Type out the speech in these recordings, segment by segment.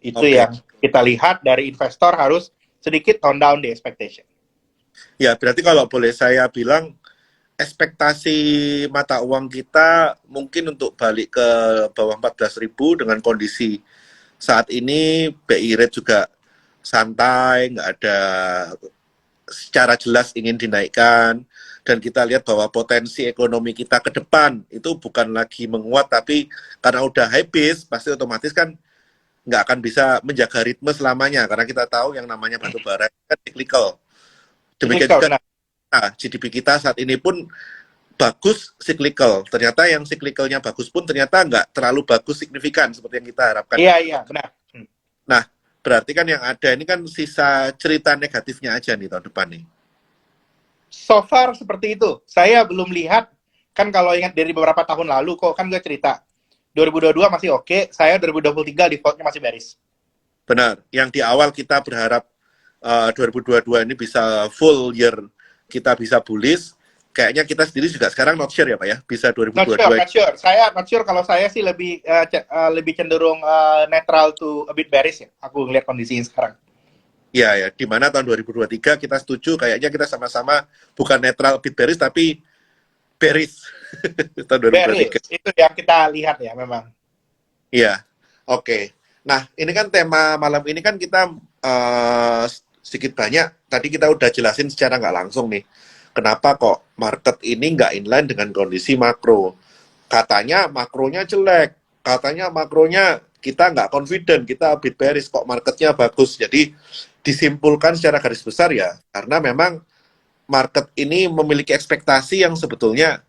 Itu yang kita lihat dari investor harus sedikit tone down the expectation. Ya, berarti kalau boleh saya bilang, ekspektasi mata uang kita mungkin untuk balik ke bawah 14.000 dengan kondisi saat ini BI rate juga santai, nggak ada secara jelas ingin dinaikkan, dan kita lihat bahwa potensi ekonomi kita ke depan itu bukan lagi menguat, tapi karena udah high base, pasti otomatis kan nggak akan bisa menjaga ritme selamanya, karena kita tahu yang namanya batu bara kan cyclical. Demikian juga GDP kita saat ini pun bagus cyclical. Ternyata yang cyclicalnya bagus pun ternyata nggak terlalu bagus signifikan seperti yang kita harapkan. Iya, benar. Nah, berarti kan yang ada ini kan sisa cerita negatifnya aja nih tahun depan nih. So far seperti itu. Saya belum lihat, kan kalau ingat dari beberapa tahun lalu kok kan gue cerita 2022 masih oke, saya 2023 defaultnya masih bearish. Benar, yang di awal kita berharap 2022 ini bisa full year, kita bisa bullish. Kayaknya kita sendiri juga sekarang not sure ya Pak ya, bisa 2022. Not sure. Saya not sure, kalau saya sih lebih cenderung netral to a bit bearish ya. Aku ngeliat kondisinya sekarang. Ya, di mana tahun 2023 kita setuju, kayaknya kita sama-sama bukan netral bit bearish, tapi bearish. Tahun 2023. Bearish, itu yang kita lihat ya memang. Iya, oke. Nah, ini kan tema malam ini kan kita sedikit banyak, tadi kita udah jelasin secara nggak langsung nih, kenapa kok market ini nggak inline dengan kondisi makro. Katanya makronya jelek, katanya makronya kita nggak confident, kita bit bearish, kok marketnya bagus. Jadi disimpulkan secara garis besar ya, karena memang market ini memiliki ekspektasi yang sebetulnya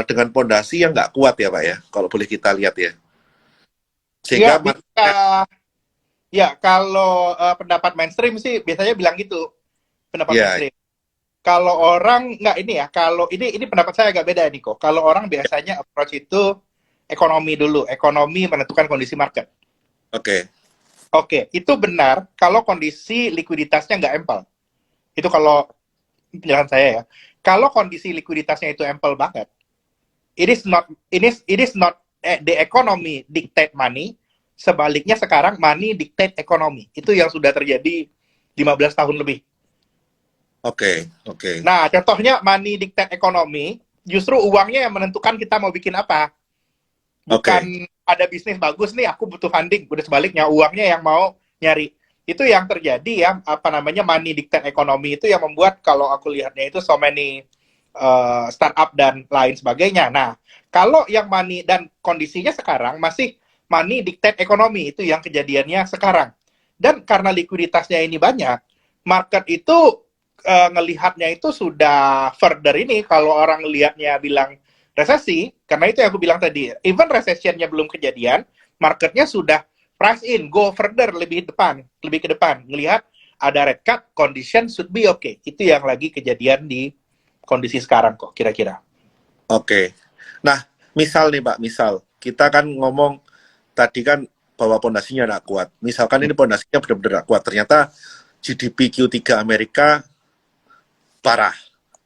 dengan pondasi yang nggak kuat ya Pak ya, kalau boleh kita lihat ya. Sehingga kalau pendapat mainstream sih biasanya bilang gitu, pendapat mainstream. Kalau orang nggak ini ya, kalau ini pendapat saya agak beda nih kok. Kalau orang biasanya approach itu ekonomi dulu, ekonomi menentukan kondisi market. Oke, itu benar kalau kondisi likuiditasnya nggak ample. Itu kalau penjelasan saya ya. Kalau kondisi likuiditasnya itu ample banget, it is not the economy dictate money. Sebaliknya sekarang money dictate economy. Itu yang sudah terjadi 15 tahun lebih. Oke. Nah, contohnya money dictate economy, justru uangnya yang menentukan kita mau bikin apa. Bukan ada bisnis bagus nih, aku butuh funding. Udah sebaliknya, uangnya yang mau nyari. Itu yang terjadi ya, money dictate economy itu yang membuat kalau aku lihatnya itu so many startup dan lain sebagainya. Nah, kalau yang money dan kondisinya sekarang masih money dictate economy, itu yang kejadiannya sekarang. Dan karena likuiditasnya ini banyak, market itu ngelihatnya itu sudah further ini. Kalau orang lihatnya bilang resesi, karena itu yang aku bilang tadi, even recession-nya belum kejadian, marketnya sudah price in, go further, lebih ke depan, ngelihat ada red cut, condition should be okay. Itu yang lagi kejadian di kondisi sekarang kok, kira-kira. Oke. Nah, misal nih Pak, kita kan ngomong tadi kan bahwa pondasinya nggak kuat. Misalkan ini pondasinya benar-benar kuat, ternyata GDP Q3 Amerika parah.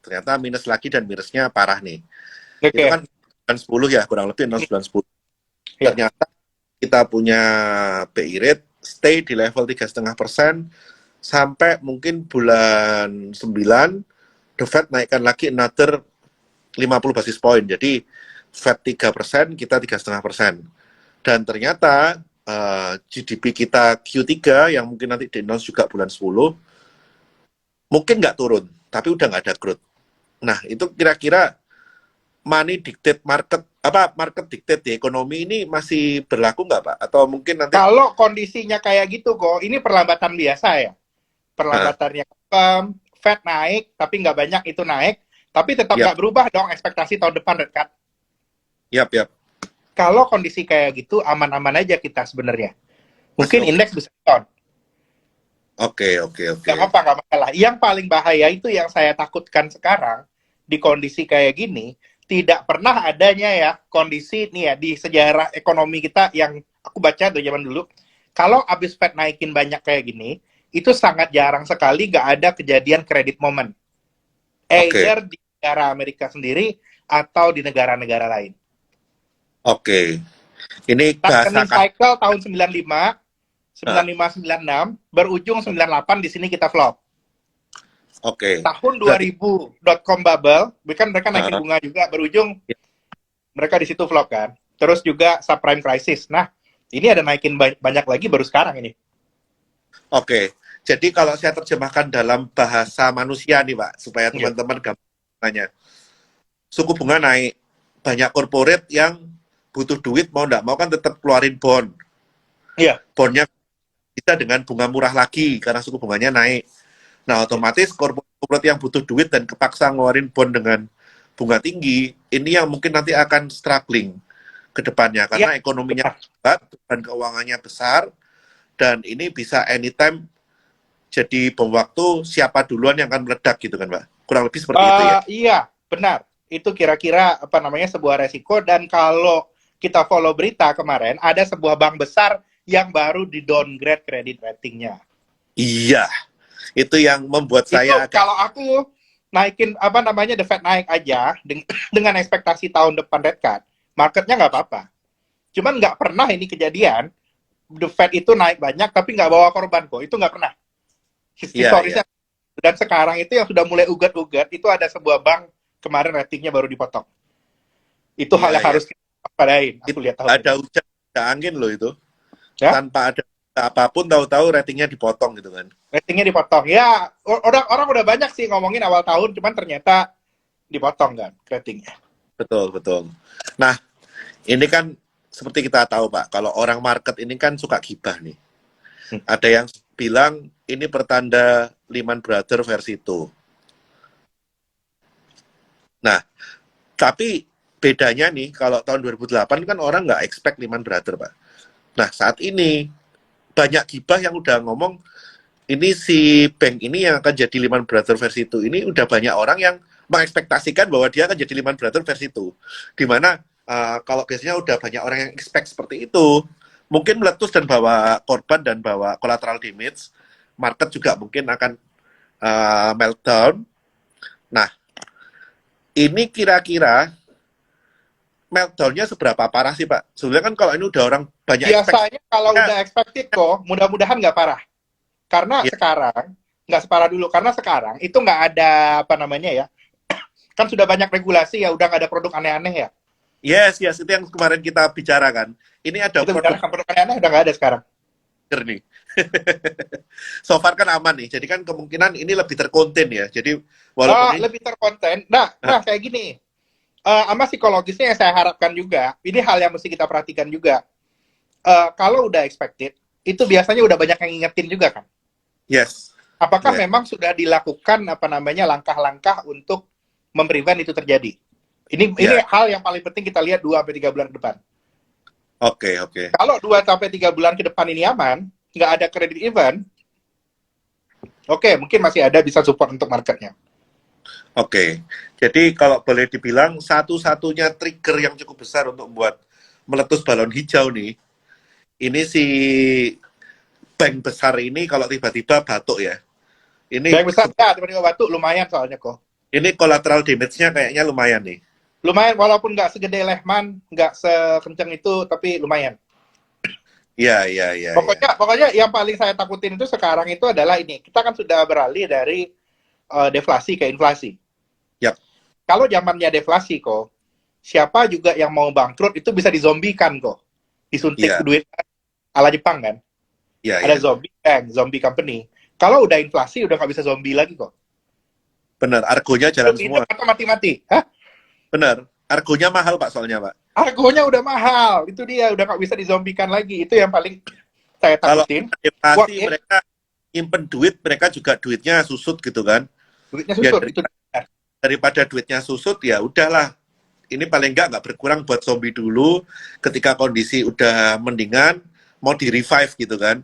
Ternyata minus lagi dan minusnya parah nih. Itu kan 10 ya, kurang lebih 0,910. Ternyata kita punya BI rate stay di level 3,5% sampai mungkin bulan 9 the Fed naikkan lagi another 50 basis point. Jadi Fed 3%, kita 3,5%. Dan ternyata GDP kita Q3 yang mungkin nanti di-announce juga bulan 10 mungkin nggak turun, tapi udah nggak ada growth. Nah, itu kira-kira money dictate market, market dictate di ekonomi ini masih berlaku nggak Pak? Atau mungkin nanti... Kalau kondisinya kayak gitu kok, ini perlambatan biasa ya. Perlambatannya Fed naik, tapi nggak banyak itu naik, tapi tetap nggak berubah dong ekspektasi tahun depan red cut. Yap. Kalau kondisi kayak gitu, aman-aman aja kita sebenarnya. Mungkin indeks bisa down. Oke. Nggak masalah. Yang paling bahaya itu yang saya takutkan sekarang, di kondisi kayak gini, tidak pernah adanya ya kondisi nih ya di sejarah ekonomi kita yang aku baca dari zaman dulu. Kalau abis Fed naikin banyak kayak gini, itu sangat jarang sekali nggak ada kejadian credit moment. Either di negara Amerika sendiri atau di negara-negara lain. Ini bahasa cycle tahun 95, 9596 berujung 98 di sini kita flop. Oke. Tahun Berarti 2000 bubble, kan mereka naikin uh, bunga juga, berujung mereka di situ flop kan. Terus juga subprime crisis. Nah, ini ada naikin banyak lagi baru sekarang ini. oke. Jadi kalau saya terjemahkan dalam bahasa manusia nih, Pak, supaya teman-teman gampang tanya. Suku bunga naik, banyak corporate yang butuh duit, mau nggak mau kan tetap keluarin bond. Iya. Bondnya bisa dengan bunga murah lagi, karena suku bunganya naik. Nah, otomatis corporate yang butuh duit dan kepaksa ngeluarin bond dengan bunga tinggi, ini yang mungkin nanti akan struggling ke depannya, karena ekonominya besar dan keuangannya besar, dan ini bisa anytime jadi bom waktu siapa duluan yang akan meledak gitu kan, Pak? Kurang lebih seperti itu ya? Iya, benar. Itu kira-kira sebuah resiko, dan kalau kita follow berita kemarin, ada sebuah bank besar yang baru di downgrade kredit ratingnya. Iya, itu yang membuat saya agak... Kalau aku naikin the Fed naik aja dengan ekspektasi tahun depan rate cut, marketnya nggak apa-apa. Cuman nggak pernah ini kejadian, the Fed itu naik banyak tapi nggak bawa korban kok. Itu nggak pernah. Historisnya. Dan sekarang itu yang sudah mulai ugat-ugat, itu ada sebuah bank kemarin ratingnya baru dipotong. Itu hal yang harus kita padain. Aku lihat ada hujan, ada angin loh itu. Ya? Tanpa ada apapun, tahu-tahu ratingnya dipotong gitu kan. Ratingnya dipotong. Ya, orang udah banyak sih ngomongin awal tahun, cuman ternyata dipotong kan ratingnya. Betul, betul. Nah, ini kan seperti kita tahu, Pak, kalau orang market ini kan suka gibah nih. Ada yang bilang ini pertanda Lehman Brothers versi itu. Nah, tapi bedanya nih, kalau tahun 2008 kan orang nggak expect Lehman Brothers, Pak. Nah, saat ini banyak gibah yang udah ngomong, ini si bank ini yang akan jadi Lehman Brothers versi itu. Ini udah banyak orang yang mengekspektasikan bahwa dia akan jadi Lehman Brothers versi itu. Dimana kalau biasanya udah banyak orang yang expect seperti itu, mungkin meletus dan bawa korban dan bawa collateral damage, market juga mungkin akan meltdown. Nah, ini kira-kira meltdown-nya seberapa parah sih, Pak? Sebenarnya kan kalau ini udah orang banyak biasanya kalau udah expected kok, mudah-mudahan nggak parah. Karena sekarang, nggak separah dulu, karena sekarang itu nggak ada kan sudah banyak regulasi ya, udah nggak ada produk aneh-aneh ya. Yes, itu yang kemarin kita bicarakan. Ini ada produk aneh-aneh udah nggak ada sekarang. Nih. So far kan aman nih, jadi kan kemungkinan ini lebih terkonten ya. Jadi walaupun lebih terkonten. Nah kayak gini. Sama psikologisnya yang saya harapkan juga, ini hal yang mesti kita perhatikan juga. Kalau udah expected, itu biasanya udah banyak yang ngingetin juga kan? Yes. Apakah memang sudah dilakukan langkah-langkah untuk memprevent itu terjadi? Ini hal yang paling penting kita lihat 2-3 bulan ke depan. Oke. Kalau 2-3 bulan ke depan ini aman, nggak ada credit event, mungkin masih ada bisa support untuk marketnya. Oke, jadi kalau boleh dibilang satu-satunya trigger yang cukup besar untuk membuat meletus balon hijau nih, ini si bank besar ini kalau tiba-tiba batuk ya. Ini bank besar tiba-tiba batuk lumayan soalnya kok. Ini collateral damage-nya kayaknya lumayan nih. Lumayan, walaupun nggak segede Lehman, nggak sekencang itu, tapi lumayan. Iya. Pokoknya yang paling saya takutin itu sekarang itu adalah ini. Kita kan sudah beralih dari deflasi ke inflasi. Yap. Kalau zamannya deflasi kok, siapa juga yang mau bangkrut itu bisa dizombikan kok. Disuntik duit ala Jepang kan. Ada zombie bank, zombie company. Kalau udah inflasi udah nggak bisa zombie lagi kok. Bener, argonya jalan semua. Atau mati-mati. Hah? Bener, argonya mahal Pak soalnya Pak. Argonya udah mahal, itu dia udah nggak bisa dizombikan lagi. Itu yang paling saya takutin. Kalau inflasi mereka nyimpen duit, mereka juga duitnya susut gitu kan. Duitnya susut, itu daripada duitnya susut ya udahlah, ini paling nggak berkurang buat zombie dulu, ketika kondisi udah mendingan mau di revive gitu kan.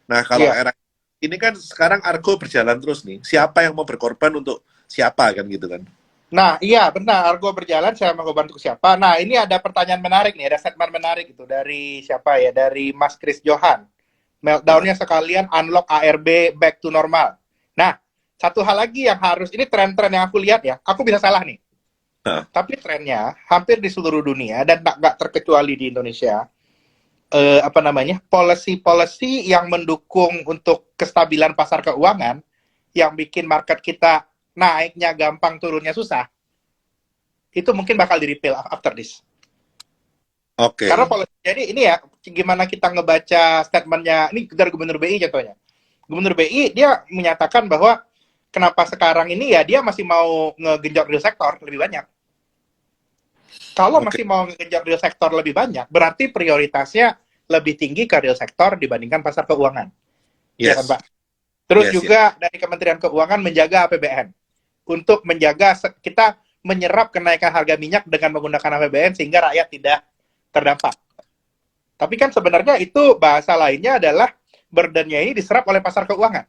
Nah kalau era ini kan sekarang argo berjalan terus nih, siapa yang mau berkorban untuk siapa kan gitu kan. Nah iya benar, argo berjalan siapa mau berkorban untuk siapa. Nah ini ada pertanyaan menarik nih, ada statement menarik itu dari siapa ya, dari Mas Chris Johan. Meltdown-nya sekalian unlock ARB back to normal. Nah satu hal lagi yang harus, ini tren-tren yang aku lihat ya, aku bisa salah nih. Tapi trennya hampir di seluruh dunia dan nggak terkecuali di Indonesia, apa namanya, policy-policy yang mendukung untuk kestabilan pasar keuangan, yang bikin market kita naiknya gampang, turunnya susah, itu mungkin bakal di repeal after this. Oke. Karena policy, jadi ini ya, gimana kita ngebaca statementnya, ini dari Gubernur BI contohnya. Gubernur BI, dia menyatakan bahwa kenapa sekarang ini ya dia masih mau ngegenjot real sektor lebih banyak. Kalau masih mau ngegenjot real sektor lebih banyak, berarti prioritasnya lebih tinggi ke real sektor dibandingkan pasar keuangan. Ya kan, Pak? Terus juga dari Kementerian Keuangan menjaga APBN. Untuk menjaga kita menyerap kenaikan harga minyak dengan menggunakan APBN sehingga rakyat tidak terdampak. Tapi kan sebenarnya itu bahasa lainnya adalah burden-nya ini diserap oleh pasar keuangan.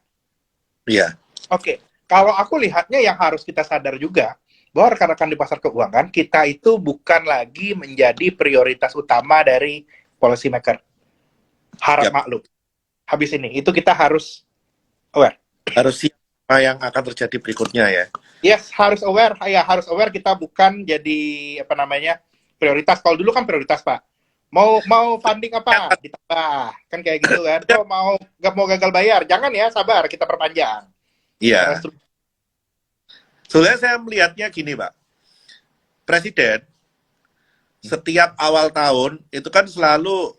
Iya. Oke. Kalau aku lihatnya yang harus kita sadar juga, bahwa rekan-rekan di pasar keuangan, kita itu bukan lagi menjadi prioritas utama dari policy maker. Harap maklum. Habis ini, itu kita harus aware. Harus siap apa yang akan terjadi berikutnya ya. Yes, harus aware. Ya, harus aware kita bukan jadi, apa namanya, prioritas. Kalau dulu kan prioritas, Pak. Mau funding apa? Ditambah. Kan kayak gitu kan. Oh, mau gagal bayar. Jangan ya, sabar. Kita perpanjang. Iya. Soalnya saya melihatnya gini, Pak. Presiden setiap awal tahun itu kan selalu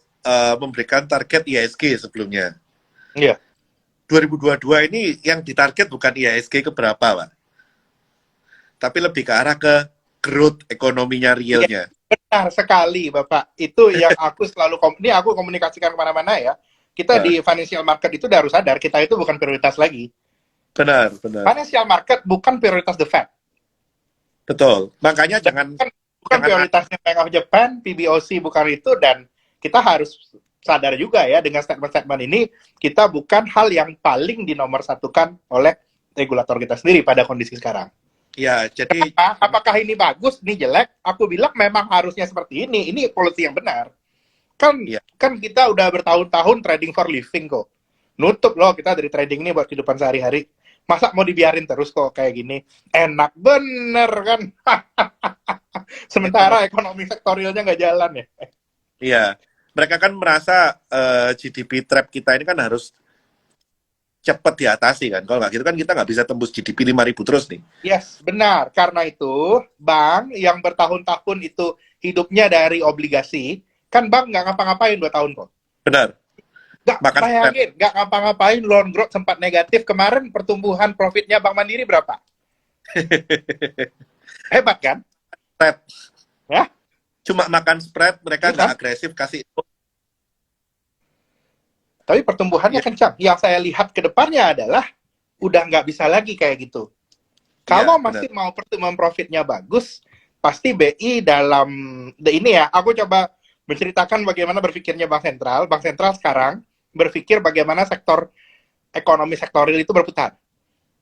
memberikan target IHSG sebelumnya. Iya. 2022 ini yang ditarget bukan IHSG ke berapa, Pak. Tapi lebih ke arah ke growth ekonominya realnya. Ya, benar sekali, Bapak. Itu yang aku selalu, ini aku komunikasikan kemana-mana ya. Kita di financial market itu udah harus sadar, kita itu bukan prioritas lagi. Benar. Financial market bukan prioritas the Fed. Betul. Makanya bukan prioritasnya Bank of Japan, PBOC bukan itu, dan kita harus sadar juga ya dengan statement-statement ini, kita bukan hal yang paling dinomorsatukan oleh regulator kita sendiri pada kondisi sekarang. Ya, jadi apakah ini bagus, ini jelek? Aku bilang memang harusnya seperti ini. Ini policy yang benar. Kan kita udah bertahun-tahun trading for living kok. Nutup loh kita dari trading ini buat kehidupan sehari-hari. Masa mau dibiarin terus kok kayak gini? Enak bener kan? Sementara ekonomi sektorialnya nggak jalan ya. Iya. Mereka kan merasa GDP trap kita ini kan harus cepat diatasi kan. Kalau nggak gitu kan kita nggak bisa tembus GDP 5.000 terus nih. Yes, benar. Karena itu, bank yang bertahun-tahun itu hidupnya dari obligasi, kan bank nggak ngapa-ngapain 2 tahun kok. Benar. Nggak bayangin, nggak ngapa-ngapain, loan growth sempat negatif. Kemarin pertumbuhan profitnya Bank Mandiri berapa? Hebat kan? Spread. Ya? Cuma makan spread, mereka nggak agresif kasih. Tapi pertumbuhannya kencang. Yang saya lihat ke depannya adalah udah nggak bisa lagi kayak gitu. Kalau masih mau pertumbuhan profitnya bagus, pasti BI dalam ini ya, aku coba menceritakan bagaimana berpikirnya Bank Sentral. Bank Sentral sekarang berpikir bagaimana sektor ekonomi sektorial itu berputar.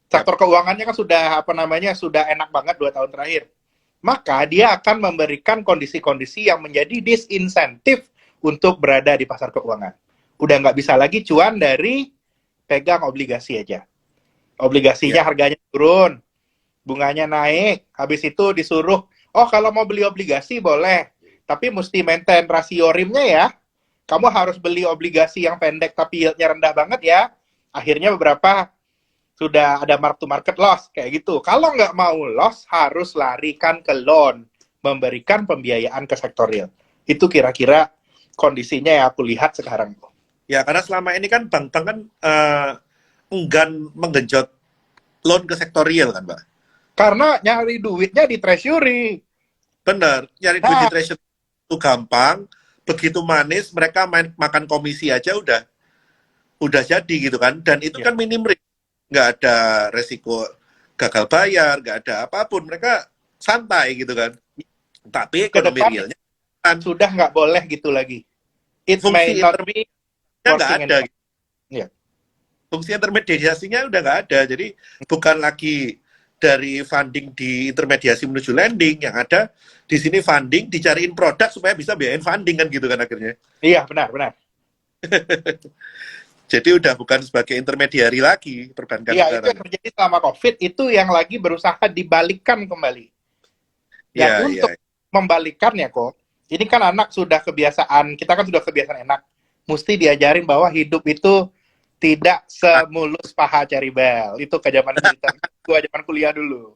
Sektor keuangannya kan sudah enak banget 2 tahun terakhir. Maka dia akan memberikan kondisi-kondisi yang menjadi disinsentif untuk berada di pasar keuangan. Udah nggak bisa lagi cuan dari pegang obligasi aja. Obligasinya harganya turun, bunganya naik, habis itu disuruh, kalau mau beli obligasi boleh, tapi mesti maintain rasio rimnya ya. Kamu harus beli obligasi yang pendek tapi yield-nya rendah banget ya. Akhirnya beberapa sudah ada mark to market loss kayak gitu. Kalau nggak mau loss, harus larikan ke loan, memberikan pembiayaan ke sektor real. Itu kira-kira kondisinya yang aku lihat sekarang. Ya, karena selama ini kan bank-bank kan enggan menggenjot loan ke sektor real kan, Pak? Karena nyari duitnya di treasury. Benar, nyari duit di treasury itu gampang, begitu manis, mereka makan komisi aja udah jadi gitu kan, dan itu kan minim risk, nggak ada resiko gagal bayar, nggak ada apapun, mereka santai gitu kan. Tapi ekonomi realnya kan sudah nggak boleh gitu lagi. It may not be nggak ada. Fungsi intermediasinya udah nggak ada, jadi bukan lagi dari funding di intermediasi menuju lending, yang ada di sini funding dicariin produk supaya bisa biayain funding kan gitu kan akhirnya. Iya, benar. Jadi udah bukan sebagai intermediari lagi perbankan. Iya, itu yang terjadi selama COVID, itu yang lagi berusaha dibalikkan kembali. Dan untuk membalikannya kok, Ini kan anak sudah kebiasaan, kita kan sudah kebiasaan enak. Mesti diajarin bahwa hidup itu tidak semulus paha cari bel. Itu ke zaman kita, gua zaman kuliah dulu.